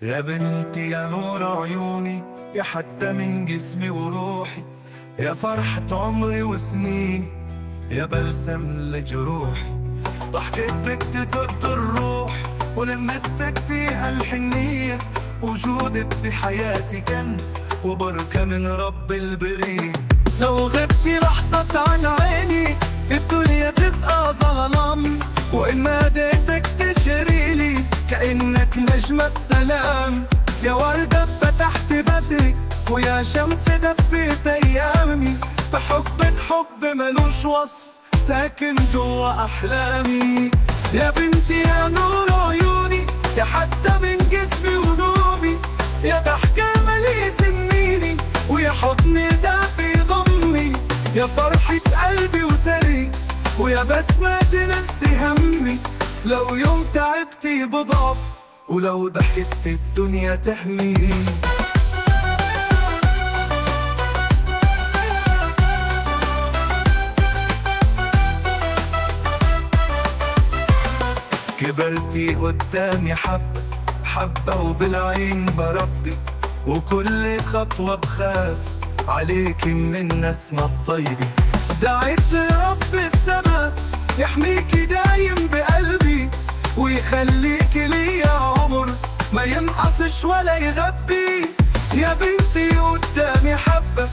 يا بنتي يا نور عيوني، يا حتى من جسمي وروحي، يا فرحة عمري وسنيني، يا بلسم لجروحي. ضحكتك تدق الروح ولمستك فيها الحنية، وجودك في حياتي كنز وبركة من رب البرية. لو غبتي لحظة عن عيني الدنيا تبقى ظلام، وإن ناديتك تشريلي كأنك نجمة سلام. يا وردة فتحت بدري ويا شمس دفيت أيامي، بحبك حب ملوش وصف ساكن جوا أحلامي. يا بنتي يا نور عيوني، يا حتى من جسمي ونومي، يا ضحكة ملي سنيني، ويا حضن دافي ضمي، يا فرحة قلبي وسري، ويا بسمة تنسي همي. لو يوم تعبتي بضعف ولو ضحكت الدنيا تحميني. كبرتي قدامي حبة حبة وبالعين بربي، وكل خطوة بخاف عليكي من النسمة الطيبة. دعيت رب السما يحميكي دايم بقلبي، ويخليكي ليا عمر ما ينقصش ولا يغبي. يا بنتي قدامي حبة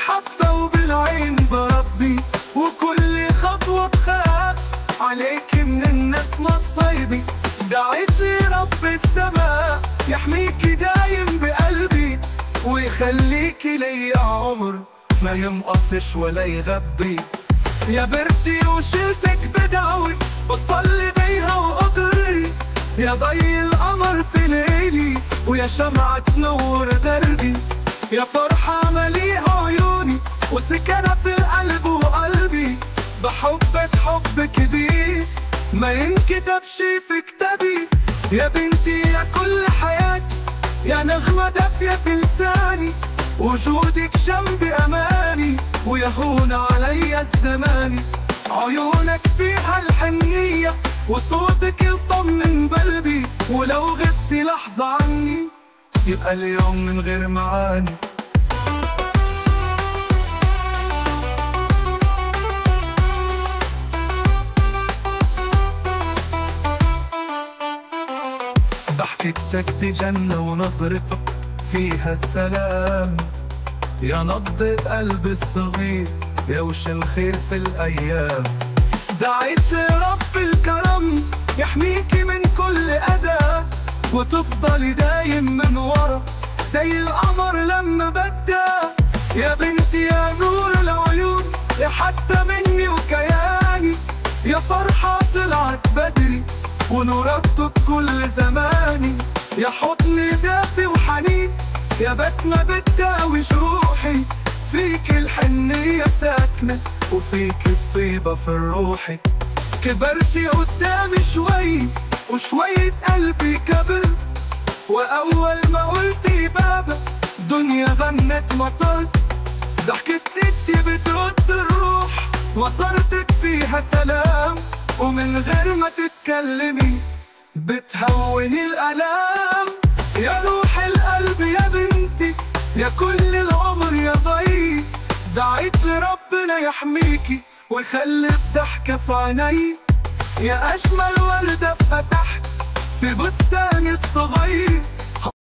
حبة وبالعين بربي، وكل خطوة بخاف عليكي من النسمة الطيبة. دعيت رب السما يحميكي دايم بقلبي، ويخليكي ليا عمر ما ينقصش ولا يغبي. يا برتي وشلتك بدعوي بصلي بيها وأقري، يا ضي القمر في ليلي ويا شمعة تنور دربي، يا فرحة مليها عيوني وسكنة في القلب وقلبي. بحبك حب كبير ما ينكتبش في كتابي. يا بنتي يا كل حياتي، يا نغمة دافية في لساني، وجودك جنبي أماني ويهون علي الزمان. عيونك فيها الحنية وصوتك يطمن قلبي، ولو غبتي لحظة عني يبقى اليوم من غير معاني. ضحكتك دي جنة ونظرتك فيها السلام، يا نبض قلب الصغير يا وش الخير في الأيام. دعيت رب الكرم يحميكي من كل أذى، وتفضلي دايم من ورا زي القمر لما بدأ. يا بنتي يا نور العيون، يا حتى مني وكياني، يا فرحة طلعت بدري ونورتك كل زماني، يا حضن دافي وحنين، يا بسمة بتداوي جروحي. فيك الحنية ساكنة وفيك الطيبة في روحي. كبرتي قدامي شوي وشوية قلبي كبر، وأول ما قلتي بابا دنيا غنت مطر. ضحكتك بترد الروح وصرتك فيها سلام، ومن غير ما تتكلمي بتهوني الألام. يا روح القلب يا بنتي، يا كل العمر يا ضي، دعيت لربنا يحميكي ويخلي الضحكة في عيني. يا أجمل وردة فتحت في بستاني الصغير،